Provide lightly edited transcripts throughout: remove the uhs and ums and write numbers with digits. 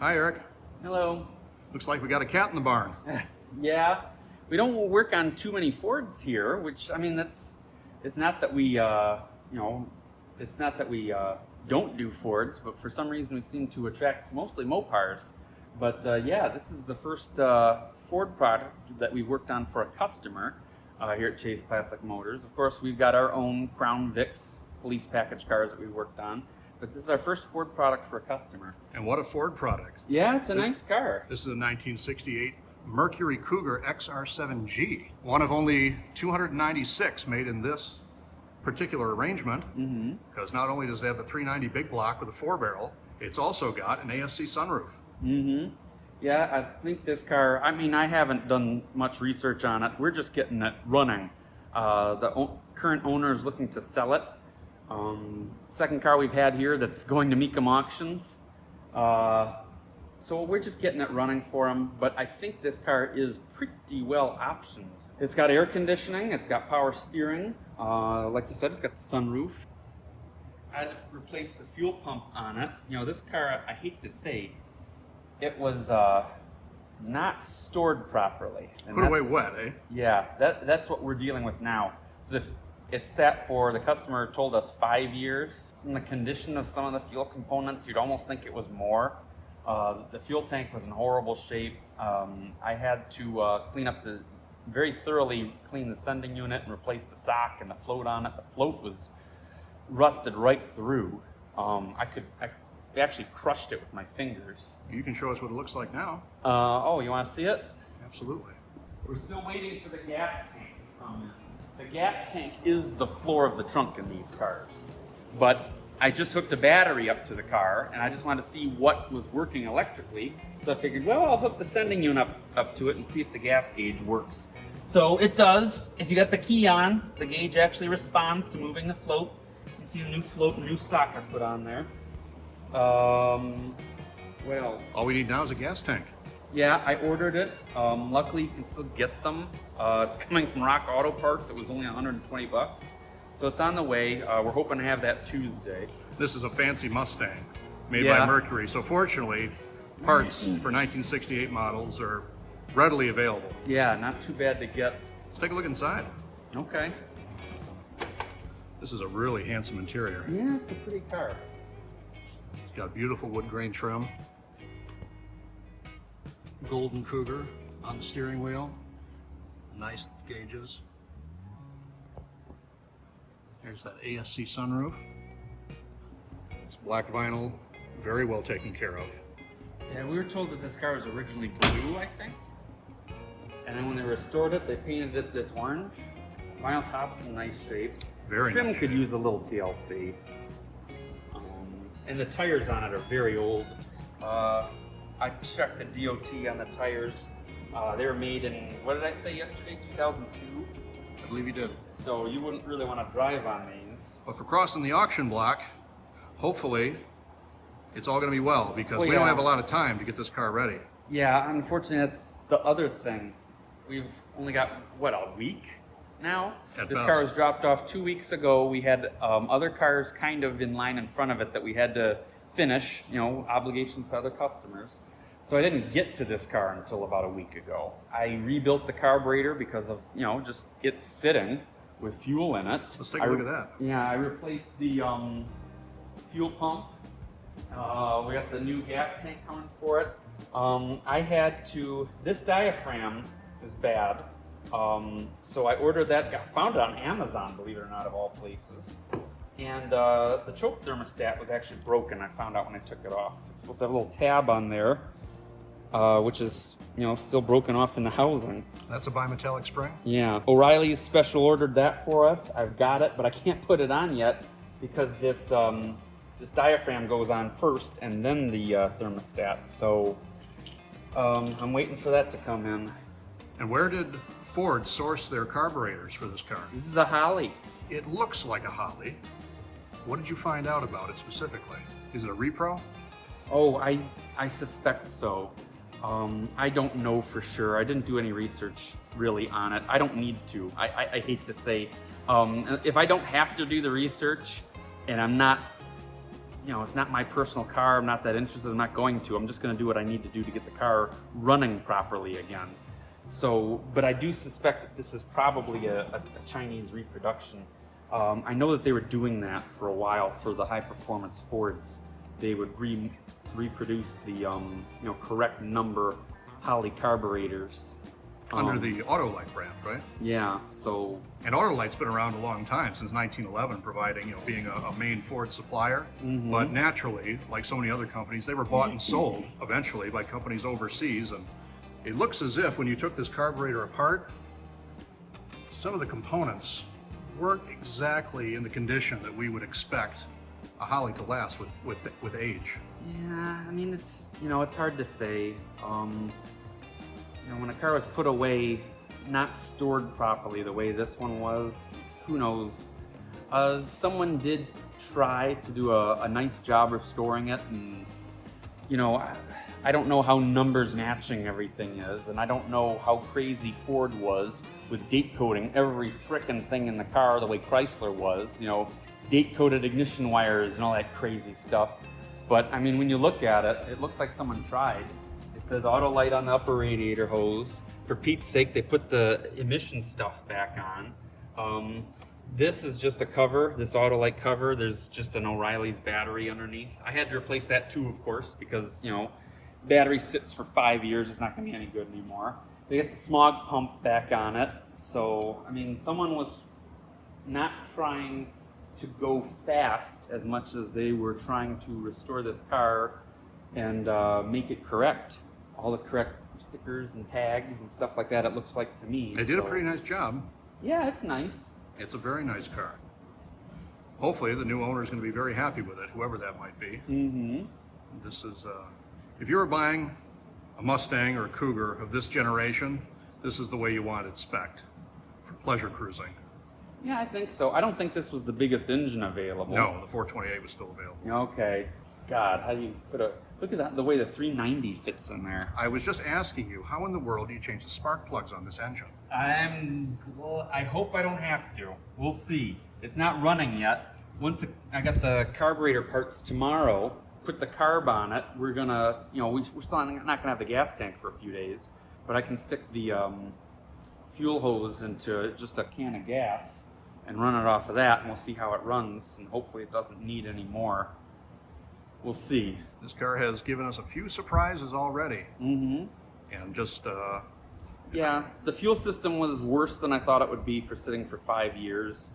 Hi, Eric. Hello. Looks like we got a cat in the barn. Yeah, we don't work on too many Fords here, which, I mean, it's not that we, it's not that we don't do Fords, but for some reason we seem to attract mostly Mopars. But yeah, this is the first Ford product that we worked on for a customer here at Chase Classic Motors. Of course, we've got our own Crown Vics police package cars that we worked on, but this is our first Ford product for a customer. And what a Ford product. Yeah, it's a nice car. This is a 1968 Mercury Cougar XR-7G, one of only 296 made in this particular arrangement, because not only does it have the 390 big block with a 4-barrel, it's also got an ASC sunroof. Yeah, I think this car, I mean, I haven't done much research on it. We're just getting it running. The current owner is looking to sell it. Second car we've had here that's going to Mecum Auctions. So we're just getting it running for him, but I think this car is pretty well optioned. It's got air conditioning, it's got power steering. Like you said, it's got the sunroof. I replaced the fuel pump on it. You know, this car, I hate to say, it was not stored properly. And Put away wet, eh? Yeah, that's what we're dealing with now. So it sat for, the customer told us, 5 years. From the condition of some of the fuel components, you'd almost think it was more. The fuel tank was in horrible shape. I had to very thoroughly clean the sending unit and replace the sock and the float on it. The float was rusted right through. I actually crushed it with my fingers. You can show us what it looks like now. Oh, you want to see it? Absolutely. We're still waiting for the gas tank to come in. The gas tank is the floor of the trunk in these cars. But I just hooked a battery up to the car, and I just wanted to see what was working electrically. So I figured, well, I'll hook the sending unit up to it and see if the gas gauge works. So it does. If you got the key on, the gauge actually responds to moving the float. You can see the new float and new socket put on there. What else? All we need now is a gas tank. Yeah, I ordered it. Luckily, you can still get them. It's coming from Rock Auto Parts. It was only 120 bucks. So it's on the way. We're hoping to have that Tuesday. This is a fancy Mustang made by Mercury. So fortunately, parts for 1968 models are readily available. Yeah, not too bad to get. Let's take a look inside. Okay. This is a really handsome interior. Yeah, it's a pretty car. It's got beautiful wood grain trim. Golden Cougar on the steering wheel. Nice gauges. There's that ASC sunroof. It's black vinyl, very well taken care of. Yeah, we were told that this car was originally blue, I think. And then when they restored it, they painted it this orange. Vinyl top's in nice shape. Very Trim nice could shape. use a little TLC. And the tires on it are very old. I checked the DOT on the tires. They were made in, what did I say yesterday, 2002? I believe you did. So you wouldn't really want to drive on these. But for crossing the auction block, hopefully it's all going to be well, because we don't have a lot of time to get this car ready. Yeah, unfortunately, that's the other thing. We've only got, what, a week now? This car was dropped off 2 weeks ago. We had other cars kind of in line in front of it that we had to finish, you know, obligations to other customers. So I didn't get to this car until about a week ago. I rebuilt the carburetor because of, you know, just it sitting with fuel in it. Let's take a look at that. Yeah, I replaced the fuel pump. We got the new gas tank coming for it. I had to, this diaphragm is bad. So I ordered that, found it on Amazon, believe it or not, of all places. And the choke thermostat was actually broken, I found out when I took it off. It's supposed to have a little tab on there, which is, you know, still broken off in the housing. That's a bimetallic spring? Yeah. O'Reilly's special ordered that for us. I've got it, but I can't put it on yet because this this diaphragm goes on first and then the thermostat. So I'm waiting for that to come in. And where did Ford source their carburetors for this car? This is a Holly. It looks like a Holly. What did you find out about it specifically? Is it a repro? Oh, I suspect so. I don't know for sure. I didn't do any research really on it. I don't need to. I hate to say. If I don't have to do the research and I'm not you know, it's not my personal car. I'm not that interested. I'm not going to. I'm just going to do what I need to do to get the car running properly again. So, but I do suspect that this is probably a Chinese reproduction. I know that they were doing that for a while for the high performance Fords. They would reproduce the you know, correct number Holley carburetors. Under the Autolite brand, right? Yeah, so... And Autolite's been around a long time, since 1911, providing, you know, being a main Ford supplier. But naturally, like so many other companies, they were bought and sold eventually by companies overseas. And it looks as if when you took this carburetor apart, some of the components weren't exactly in the condition that we would expect a Holley to last with age. Yeah, I mean, it's, you know, it's hard to say. You know, when a car was put away, not stored properly the way this one was, who knows? Someone did try to do a nice job restoring it, and you know, I don't know how numbers matching everything is, and I don't know how crazy Ford was with date coding every frickin' thing in the car the way Chrysler was, you know, date coded ignition wires and all that crazy stuff. But I mean, when you look at it, it looks like someone tried. It says Autolite on the upper radiator hose. For Pete's sake, they put the emission stuff back on. This is just a cover, this Autolite cover. There's just an O'Reilly's battery underneath. I had to replace that too, of course, because, you know, battery sits for 5 years. It's not gonna be any good anymore. They get the smog pump back on it. So, I mean, someone was not trying to go fast as much as they were trying to restore this car and make it correct. All the correct stickers and tags and stuff like that, it looks like to me. They did a pretty nice job. Yeah, it's nice. It's a very nice car. Hopefully the new owner is going to be very happy with it, whoever that might be. This is, if you were buying a Mustang or a Cougar of this generation, this is the way you want it spec'd for pleasure cruising. Yeah, I think so. I don't think this was the biggest engine available. No, the 428 was still available. Okay. God, how do you put a... Look at that, the way the 390 fits in there. I was just asking you, how in the world do you change the spark plugs on this engine? I hope I don't have to. We'll see. It's not running yet. Once I got the carburetor parts tomorrow, put the carb on it, we're gonna, you know, we're still not gonna have the gas tank for a few days, but I can stick the fuel hose into just a can of gas and run it off of that, and we'll see how it runs, and hopefully it doesn't need any more. We'll see. This car has given us a few surprises already. And just... yeah, the fuel system was worse than I thought it would be for sitting for 5 years.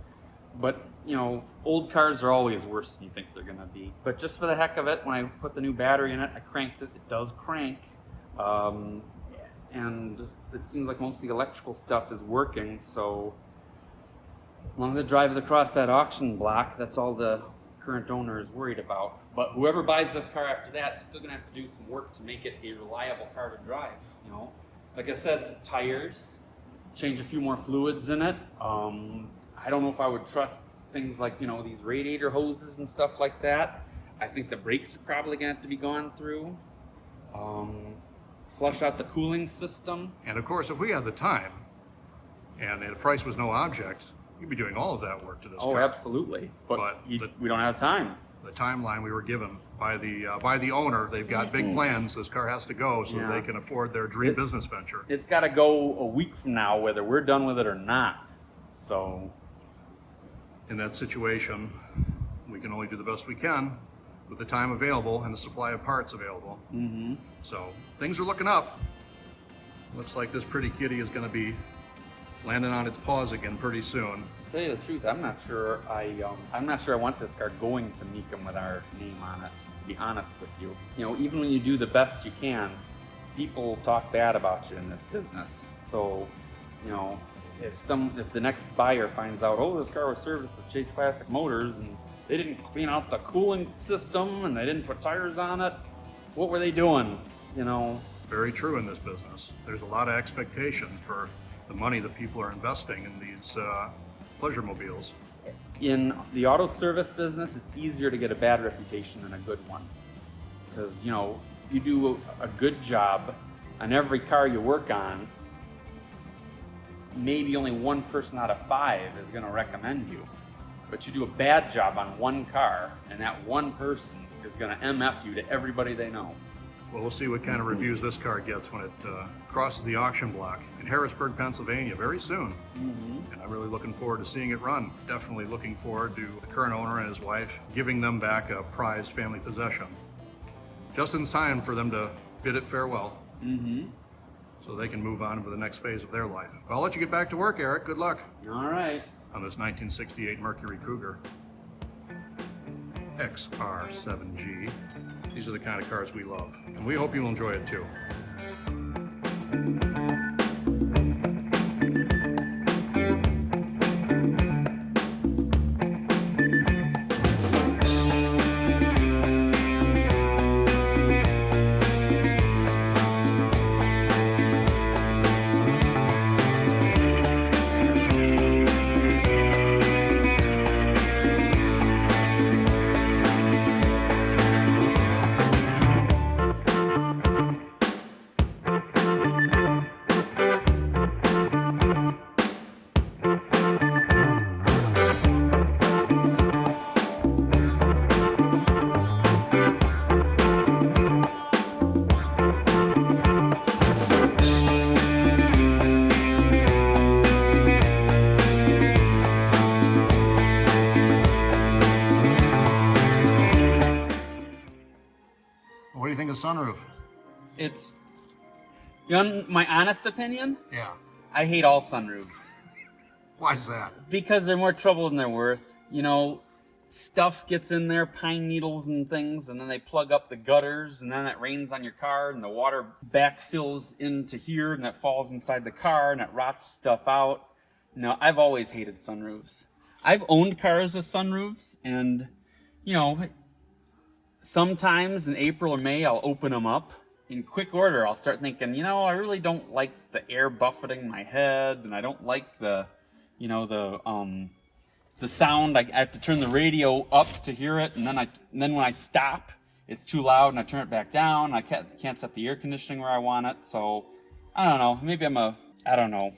But, you know, old cars are always worse than you think they're going to be. But just for the heck of it, when I put the new battery in it, I cranked it. It does crank. And it seems like most of the electrical stuff is working. So as long as it drives across that auction block, that's all the current owner is worried about. But whoever buys this car after that is still going to have to do some work to make it a reliable car to drive, you know. Like I said, tires, change a few more fluids in it. I don't know if I would trust things like, you know, these radiator hoses and stuff like that. I think the brakes are probably going to have to be gone through. Flush out the cooling system. And of course, if we had the time, and the price was no object, you'd be doing all of that work to this car. Oh, absolutely. But we don't have time. The timeline we were given by the owner, they've got big plans. This car has to go so they can afford their dream business venture. It's got to go a week from now, whether we're done with it or not. So, in that situation, we can only do the best we can with the time available and the supply of parts available. So things are looking up. Looks like this pretty kitty is going to be landing on its paws again pretty soon. To tell you the truth, I'm not sure I want this car going to Mecum with our name on it, to be honest with you. You know, even when you do the best you can, people talk bad about you in this business. So, you know, if the next buyer finds out, oh, this car was serviced at Chase Classic Motors and they didn't clean out the cooling system and they didn't put tires on it, what were they doing? You know? Very true in this business. There's a lot of expectation for the money that people are investing in these pleasure mobiles. In the auto service business, it's easier to get a bad reputation than a good one. Because, you know, you do a good job on every car you work on, maybe only one person out of 5 is going to recommend you. but you do a bad job on one car, and that one person is going to MF you to everybody they know. Well, we'll see what kind of reviews this car gets when it crosses the auction block in Harrisburg, Pennsylvania very soon. And I'm really looking forward to seeing it run. Definitely looking forward to the current owner and his wife giving them back a prized family possession. Just in time for them to bid it farewell. So they can move on to the next phase of their life. Well, I'll let you get back to work, Eric. Good luck. All right. On this 1968 Mercury Cougar XR-7G. These are the kind of cars we love, and we hope you'll enjoy it too. What do you think of Sunroof? It's, you know, my honest opinion, Yeah. I hate all sunroofs. Why is that? Because they're more trouble than they're worth. You know, stuff gets in there, pine needles and things, and then they plug up the gutters, and then it rains on your car, and the water backfills into here, and that falls inside the car, and it rots stuff out. No, I've always hated sunroofs. I've owned cars with sunroofs, and, you know, sometimes in April or May, I'll open them up. In quick order, I'll start thinking, you know, I really don't like the air buffeting my head, and I don't like the, you know, the sound. I have to turn the radio up to hear it, and then when I stop, it's too loud, and I turn it back down. I can't set the air conditioning where I want it. So I don't know. Maybe I'm a, I don't know,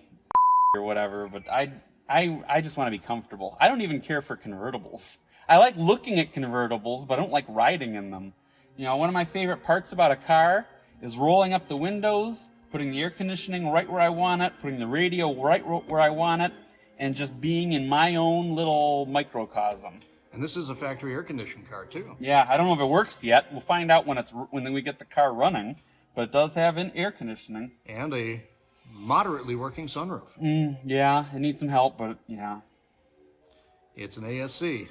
or whatever. But I just want to be comfortable. I don't even care for convertibles. I like looking at convertibles, but I don't like riding in them. You know, one of my favorite parts about a car is rolling up the windows, putting the air conditioning right where I want it, putting the radio right where I want it, and just being in my own little microcosm. And this is a factory air-conditioned car too. Yeah, I don't know if it works yet. We'll find out when we get the car running, but it does have an air conditioning. And a moderately working sunroof. Yeah, it needs some help, but yeah. It's an ASC,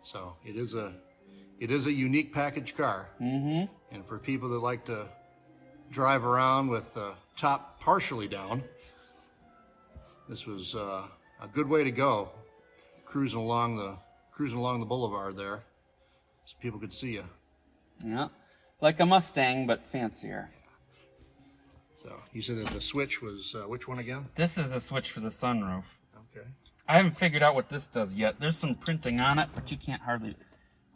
so it is a unique package car. And for people that like to drive around with the top partially down, this was a good way to go, cruising along the boulevard there, so people could see you. Yeah, like a Mustang, but fancier. So you said that the switch was which one again? This is a switch for the sunroof. Okay. I haven't figured out what this does yet. There's some printing on it, but you can't hardly.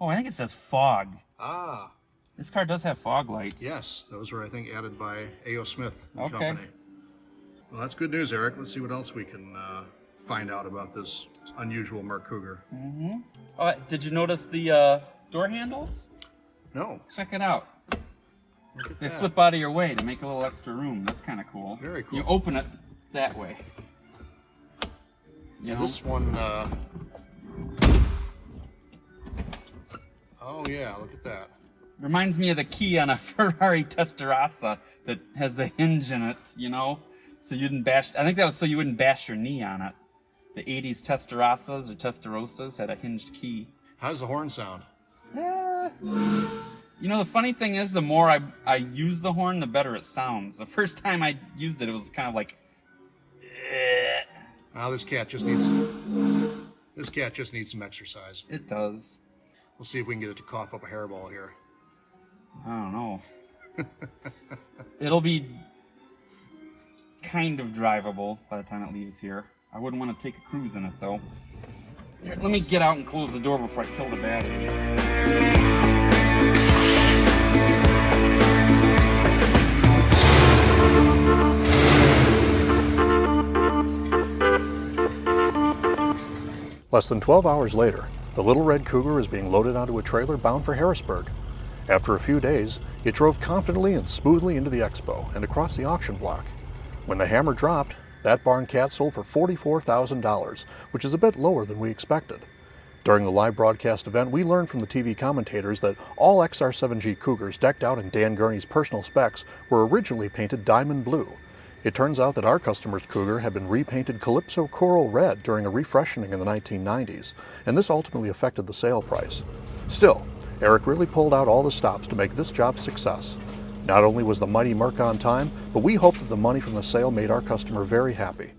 Oh, I think it says fog. Ah. This car does have fog lights. Yes, those were, I think, added by A.O. Smith and Okay. Company. Well, that's good news, Eric. Let's see what else we can find out about this unusual Merc Cougar. Oh, did you notice the door handles? No. Check it out. Look at They that. flip out of your way to make a little extra room. That's kind of cool. Very cool. You open it that way. Yeah, this one. Oh yeah, look at that. Reminds me of the key on a Ferrari Testarossa that has the hinge in it, you know? So you didn't bash, I think that was so you wouldn't bash your knee on it. The 80s Testarossas or Testarossas had a hinged key. How does the horn sound? You know, the funny thing is, the more I use the horn, the better it sounds. The first time I used it, it was kind of like, Now this cat just needs some exercise. it does. We'll see if we can get it to cough up a hairball here. I don't know. It'll be kind of drivable by the time it leaves here. I wouldn't want to take a cruise in it, though. Here, let me get out and close the door before I kill the battery. Less than 12 hours later, the little red Cougar is being loaded onto a trailer bound for Harrisburg. After a few days, it drove confidently and smoothly into the expo and across the auction block. When the hammer dropped, that barn cat sold for $44,000, which is a bit lower than we expected. During the live broadcast event, we learned from the TV commentators that all XR-7G Cougars decked out in Dan Gurney's personal specs were originally painted diamond blue. It turns out that our customer's Cougar had been repainted Calypso Coral Red during a refreshening in the 1990s, and this ultimately affected the sale price. Still, Eric really pulled out all the stops to make this job a success. Not only was the mighty Merc on time, but we hope that the money from the sale made our customer very happy.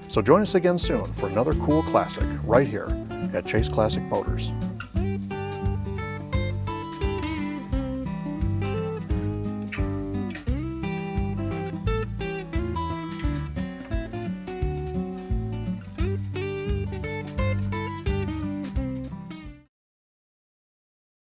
So join us again soon for another cool classic right here at Chase Classic Motors.